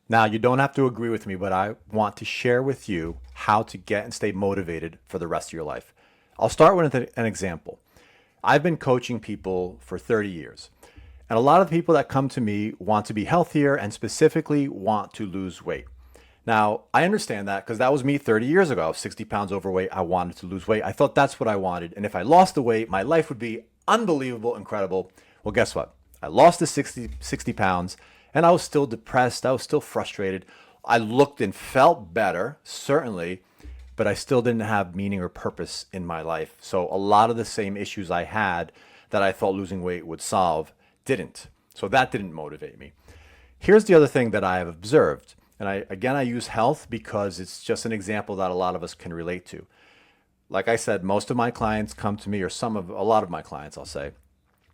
Now, you don't have to agree with me, but I want to share with you how to get and stay motivated for the rest of your life. I'll start with an example. I've been coaching people for 30 years. And a lot of the people that come to me want to be healthier and specifically want to lose weight. Now, I understand that because that was me 30 years ago. I was 60 pounds overweight. I wanted to lose weight. I thought that's what I wanted. And if I lost the weight, my life would be unbelievable, incredible. Well, guess what? I lost the 60 pounds and I was still depressed. I was still frustrated. I looked and felt better, certainly, but I still didn't have meaning or purpose in my life. So a lot of the same issues I had that I thought losing weight would solve didn't. So that didn't motivate me. Here's the other thing that I have observed. And I use health because it's just an example that a lot of us can relate to. Like I said, most of my clients come to me, or a lot of my clients, I'll say,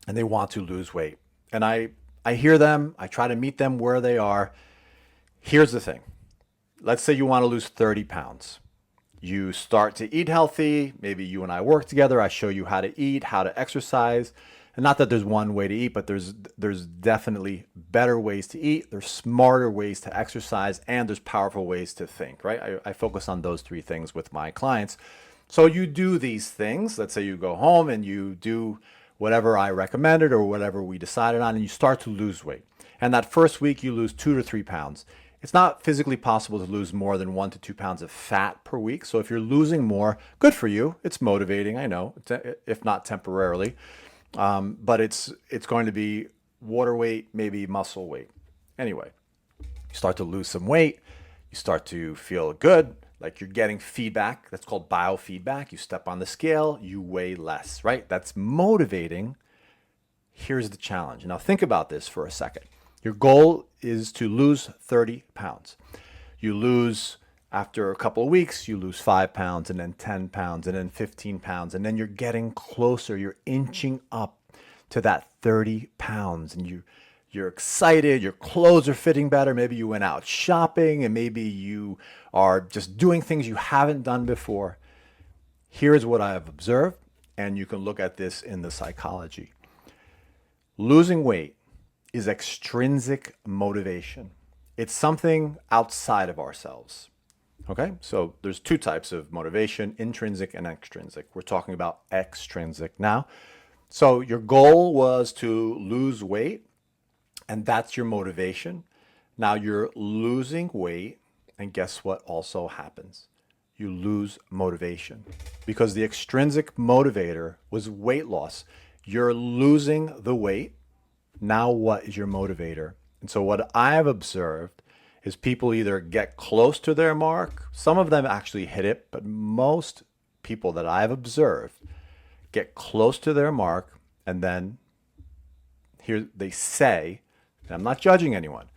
and they want to lose weight. And I hear them, I try to meet them where they are. Here's the thing. Let's say you want to lose 30 pounds. You start to eat healthy. Maybe you and I work together. I show you how to eat, how to exercise. And not that there's one way to eat, but there's definitely better ways to eat. There's smarter ways to exercise, and there's powerful ways to think, right? I focus on those three things with my clients. So you do these things. Let's say you go home and you do whatever I recommended or whatever we decided on, and you start to lose weight. And that first week you lose 2 to 3 pounds. It's not physically possible to lose more than 1 to 2 pounds of fat per week. So if you're losing more, good for you. It's motivating, I know, if not temporarily. But it's going to be water weight, maybe muscle weight. Anyway, you start to lose some weight. You start to feel good, like you're getting feedback. That's called biofeedback. You step on the scale, you weigh less, right? That's motivating. Here's the challenge. Now think about this for a second. Your goal is to lose 30 pounds. You lose after a couple of weeks, you lose 5 pounds and then 10 pounds and then 15 pounds. And then you're getting closer. You're inching up to that 30 pounds and you're excited. Your clothes are fitting better. Maybe you went out shopping and maybe you are just doing things you haven't done before. Here's what I have observed, and you can look at this in the psychology. Losing weight is extrinsic motivation. It's something outside of ourselves. Okay, so there's two types of motivation, intrinsic and extrinsic. We're talking about extrinsic now. So your goal was to lose weight, and that's your motivation. Now you're losing weight, and guess what also happens? You lose motivation because the extrinsic motivator was weight loss. You're losing the weight. Now what is your motivator? And so what I have observed is people either get close to their mark, some of them actually hit it, but most people that I've observed get close to their mark, and then here they say, and I'm not judging anyone,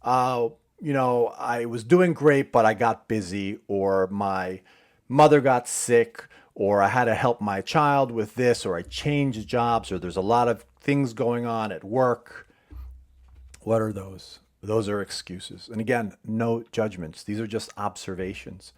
I was doing great, but I got busy, or my mother got sick, or I had to help my child with this, or I changed jobs, or there's a lot of things going on at work. What are those? Those are excuses. And again, no judgments. These are just observations.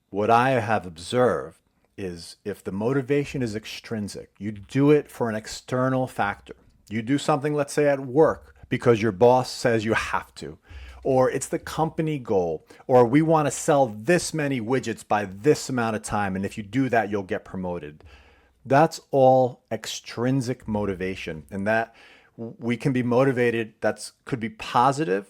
What I have observed is if the motivation is extrinsic, you do it for an external factor. You do something, let's say at work, because your boss says you have to, or it's the company goal, or we want to sell this many widgets by this amount of time, and if you do that, you'll get promoted. That's all extrinsic motivation, and that we can be motivated. That could be positive,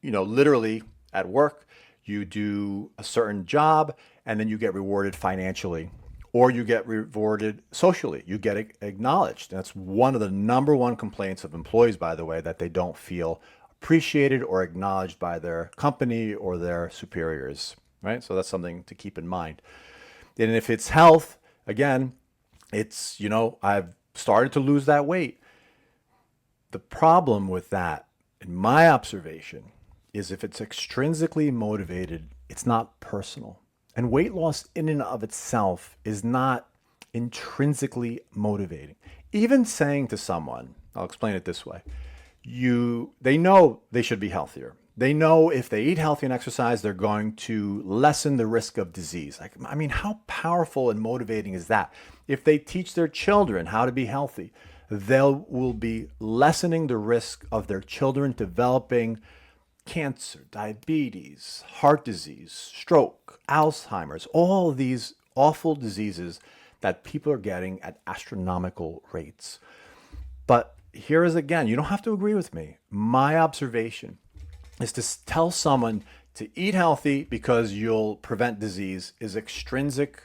literally at work, you do a certain job and then you get rewarded financially, or you get rewarded socially. You get acknowledged. That's one of the number one complaints of employees, by the way, that they don't feel appreciated or acknowledged by their company or their superiors, right? So that's something to keep in mind. And if it's health, again, it's, I've started to lose that weight. The problem with that, in my observation, is if it's extrinsically motivated, it's not personal. And weight loss in and of itself is not intrinsically motivating. Even saying to someone, I'll explain it this way, they know they should be healthier. They know if they eat healthy and exercise, they're going to lessen the risk of disease. How powerful and motivating is that? If they teach their children how to be healthy, they will be lessening the risk of their children developing cancer, diabetes, heart disease, stroke, Alzheimer's, all of these awful diseases that people are getting at astronomical rates. But here is again, you don't have to agree with me. My observation is to tell someone to eat healthy because you'll prevent disease is extrinsic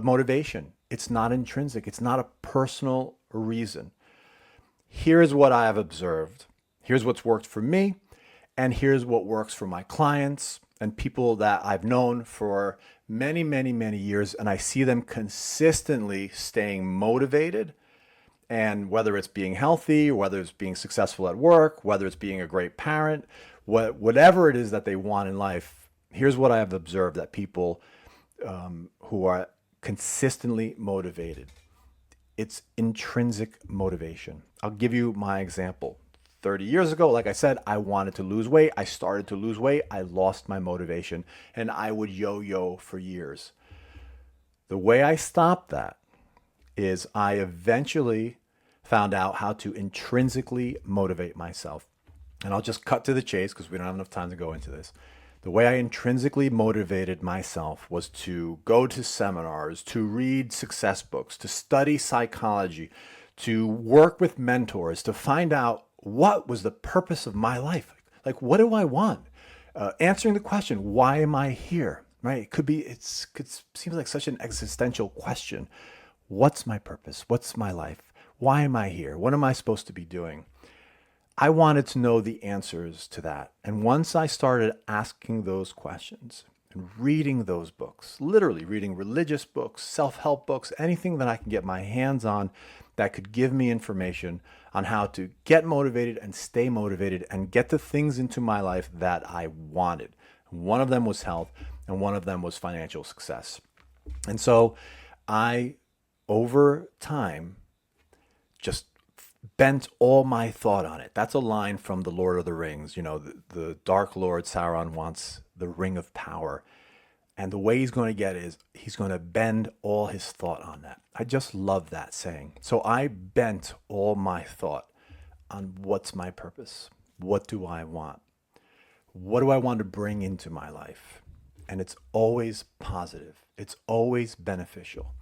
motivation. It's not intrinsic. It's not a personal reason. Here's what I have observed. Here's what's worked for me. And here's what works for my clients and people that I've known for many, many, many years. And I see them consistently staying motivated. And whether it's being healthy, whether it's being successful at work, whether it's being a great parent, whatever it is that they want in life, here's what I have observed that people who are consistently motivated. It's intrinsic motivation. I'll give you my example. 30 years ago, like I said, I wanted to lose weight. I started to lose weight. I lost my motivation and I would yo-yo for years. The way I stopped that is I eventually found out how to intrinsically motivate myself. And I'll just cut to the chase because we don't have enough time to go into this. The way I intrinsically motivated myself was to go to seminars, to read success books, to study psychology, to work with mentors, to find out what was the purpose of my life. Like, what do I want? Answering the question, why am I here? Right? It seems like such an existential question. What's my purpose? What's my life? Why am I here? What am I supposed to be doing? I wanted to know the answers to that. And once I started asking those questions and reading those books, literally reading religious books, self-help books, anything that I can get my hands on that could give me information on how to get motivated and stay motivated and get the things into my life that I wanted. One of them was health and one of them was financial success. And so I, over time, just bent all my thought on it. That's a line from The Lord of the Rings. You know, the Dark Lord Sauron wants the Ring of Power. And the way he's going to get it is he's going to bend all his thought on that. I just love that saying. So I bent all my thought on what's my purpose? What do I want? What do I want to bring into my life? And it's always positive. It's always beneficial.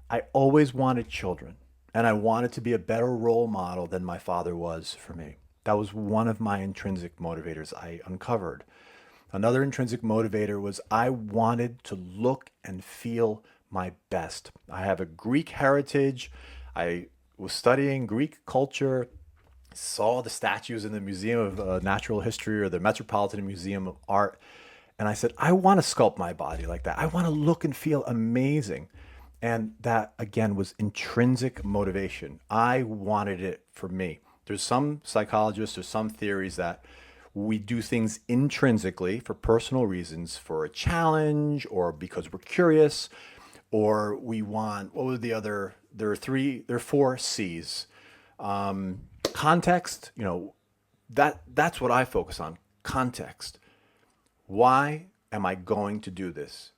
I always wanted children. And I wanted to be a better role model than my father was for me. That was one of my intrinsic motivators I uncovered. Another intrinsic motivator was I wanted to look and feel my best. I have a Greek heritage. I was studying Greek culture, saw the statues in the Museum of Natural History or the Metropolitan Museum of Art. And I said, I want to sculpt my body like that. I want to look and feel amazing. And that, again, was intrinsic motivation. I wanted it for me. There's some psychologists or some theories that we do things intrinsically for personal reasons, for a challenge or because we're curious, or we want, what were the other, there are four C's. Context, that's what I focus on, context. Why am I going to do this?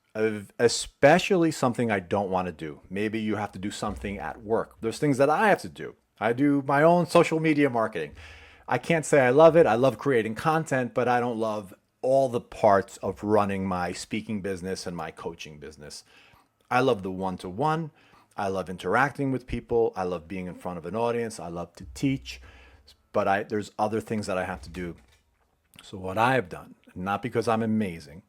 Especially something I don't want to do. Maybe you have to do something at work. There's things that I have to do. I do my own social media marketing. I can't say I love it. I love creating content, but I don't love all the parts of running my speaking business and my coaching business. I love the one-to-one. I love interacting with people. I love being in front of an audience. I love to teach, but there's other things that I have to do. So what I have done, not because I'm amazing,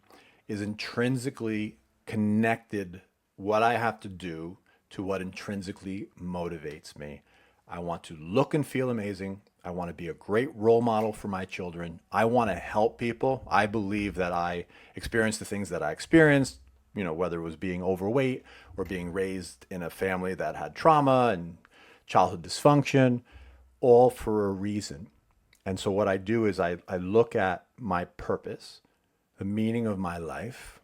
is intrinsically connected what I have to do to what intrinsically motivates me. I want to look and feel amazing. I want to be a great role model for my children. I want to help people. I believe that I experienced the things that I experienced, whether it was being overweight or being raised in a family that had trauma and childhood dysfunction, all for a reason. And so what I do is I look at my purpose, the meaning of my life,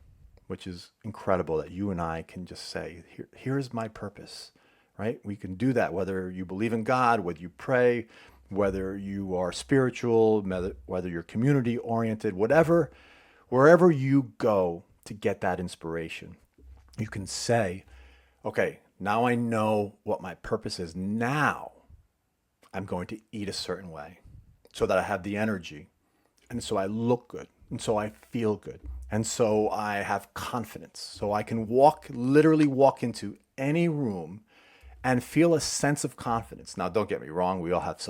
which is incredible that you and I can just say, here's my purpose, right? We can do that whether you believe in God, whether you pray, whether you are spiritual, whether you're community oriented, wherever you go to get that inspiration, you can say, okay, now I know what my purpose is. Now I'm going to eat a certain way so that I have the energy. And so I look good. And so I feel good. And so I have confidence. So I can literally walk into any room and feel a sense of confidence. Now, don't get me wrong. We all have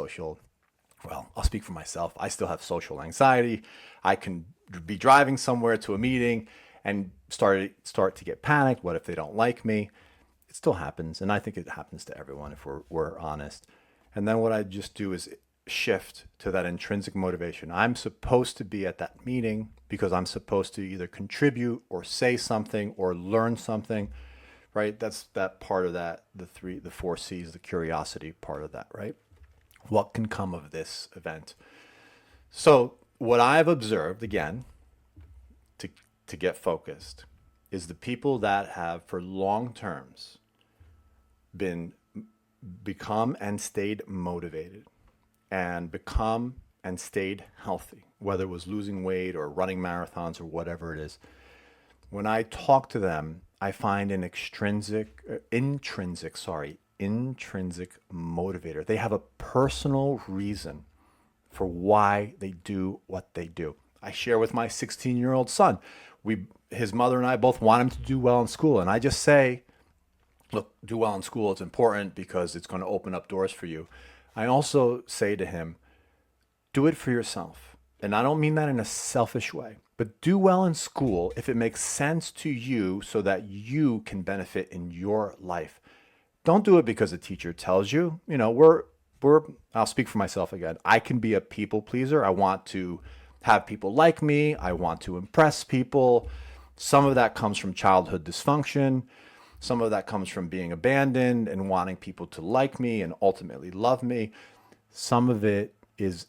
I'll speak for myself. I still have social anxiety. I can be driving somewhere to a meeting and start to get panicked. What if they don't like me? It still happens. And I think it happens to everyone if we're honest. And then what I just do is shift to that intrinsic motivation. I'm supposed to be at that meeting because I'm supposed to either contribute or say something or learn something, right? That's that part of that, the four C's, the curiosity part of that, right? What can come of this event? So what I've observed, again, to get focused, is the people that have for long terms become and stayed motivated and become and stayed healthy, whether it was losing weight or running marathons or whatever it is. When I talk to them, I find an intrinsic motivator. They have a personal reason for why they do what they do. I share with my 16-year-old son. His mother and I both want him to do well in school. And I just say, look, do well in school. It's important because it's going to open up doors for you. I also say to him, do it for yourself. And I don't mean that in a selfish way, but do well in school if it makes sense to you so that you can benefit in your life. Don't do it because a teacher tells you. I'll speak for myself again. I can be a people pleaser. I want to have people like me. I want to impress people. Some of that comes from childhood dysfunction. Some of that comes from being abandoned and wanting people to like me and ultimately love me. Some of it is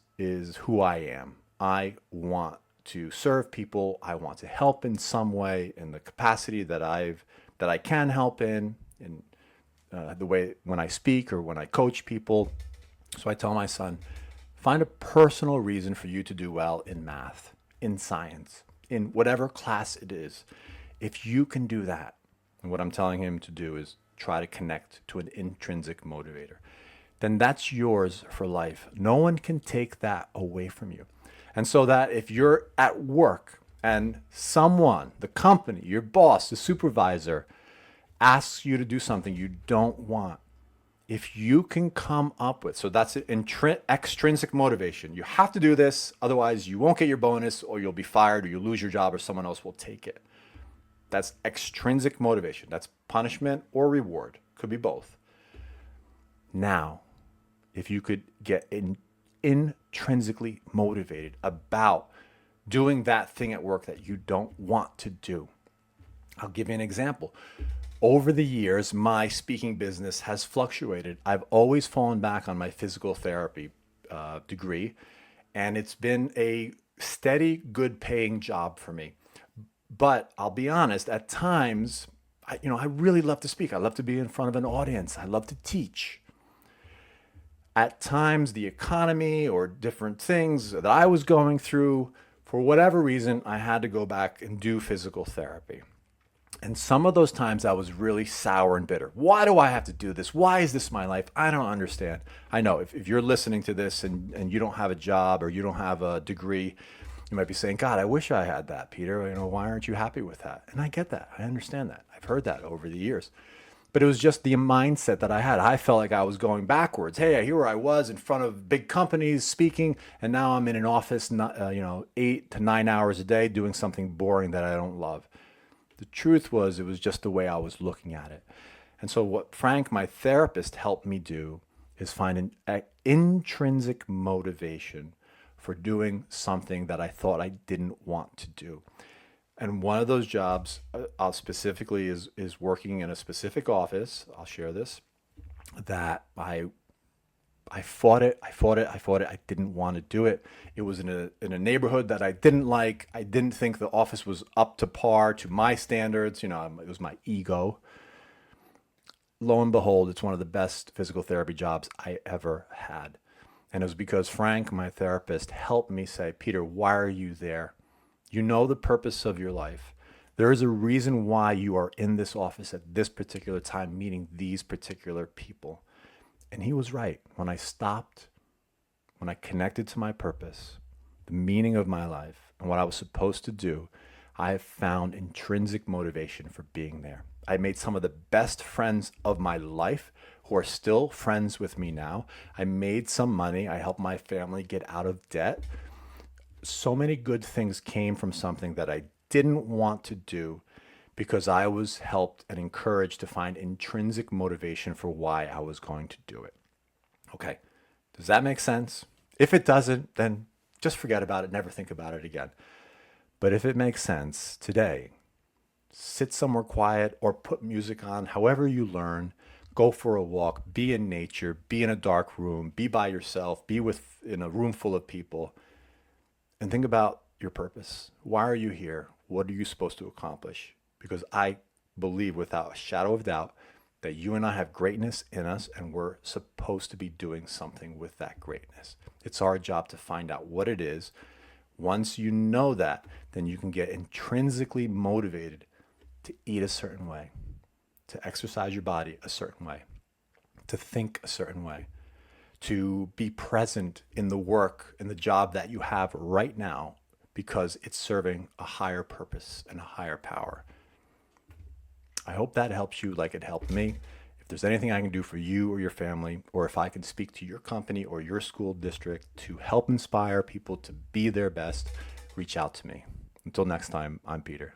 who I am. I want to serve people. I want to help in some way in the capacity that I can help in the way when I speak or when I coach people. So I tell my son, find a personal reason for you to do well in math, in science, in whatever class it is. If you can do that, and what I'm telling him to do is try to connect to an intrinsic motivator, then that's yours for life. No one can take that away from you. And so that if you're at work and someone, the company, your boss, the supervisor, asks you to do something you don't want, if you can come up with, so that's extrinsic motivation. You have to do this, otherwise you won't get your bonus or you'll be fired or you'll lose your job or someone else will take it. That's extrinsic motivation. That's punishment or reward. Could be both. Now, if you could get intrinsically motivated about doing that thing at work that you don't want to do. I'll give you an example. Over the years, my speaking business has fluctuated. I've always fallen back on my physical therapy degree, and it's been a steady, good paying job for me. But I'll be honest, at times, I really love to speak. I love to be in front of an audience. I love to teach. At times, the economy or different things that I was going through, for whatever reason, I had to go back and do physical therapy. And some of those times I was really sour and bitter. Why do I have to do this? Why is this my life? I don't understand. I know if you're listening to this and you don't have a job or you don't have a degree, you might be saying, God, I wish I had that, Peter. Why aren't you happy with that? And I get that. I understand that. I've heard that over the years. But it was just the mindset that I had. I felt like I was going backwards. Hey, here I was in front of big companies speaking, and now I'm in an office, 8 to 9 hours a day doing something boring that I don't love. The truth was, it was just the way I was looking at it. And so what Frank, my therapist, helped me do is find an intrinsic motivation for doing something that I thought I didn't want to do. And one of those jobs specifically is working in a specific office. I'll share this, that I fought it. I didn't want to do it. It was in a neighborhood that I didn't like. I didn't think the office was up to par to my standards. It was my ego. Lo and behold, it's one of the best physical therapy jobs I ever had. And it was because Frank, my therapist, helped me say, Peter, why are you there? You know the purpose of your life. There is a reason why you are in this office at this particular time, meeting these particular people. And he was right. When I stopped, when I connected to my purpose, the meaning of my life, and what I was supposed to do, I have found intrinsic motivation for being there. I made some of the best friends of my life who are still friends with me now. I made some money. I helped my family get out of debt. So many good things came from something that I didn't want to do because I was helped and encouraged to find intrinsic motivation for why I was going to do it. Okay, does that make sense? If it doesn't, then just forget about it, never think about it again. But if it makes sense today, sit somewhere quiet or put music on, however you learn, go for a walk, be in nature, be in a dark room, be by yourself, be with in a room full of people, and think about your purpose. Why are you here? What are you supposed to accomplish? Because I believe without a shadow of doubt that you and I have greatness in us and we're supposed to be doing something with that greatness. It's our job to find out what it is. Once you know that, then you can get intrinsically motivated to eat a certain way, to exercise your body a certain way, to think a certain way, to be present in the work and the job that you have right now because it's serving a higher purpose and a higher power. I hope that helps you like it helped me. If there's anything I can do for you or your family, or if I can speak to your company or your school district to help inspire people to be their best, reach out to me. Until next time, I'm Peter.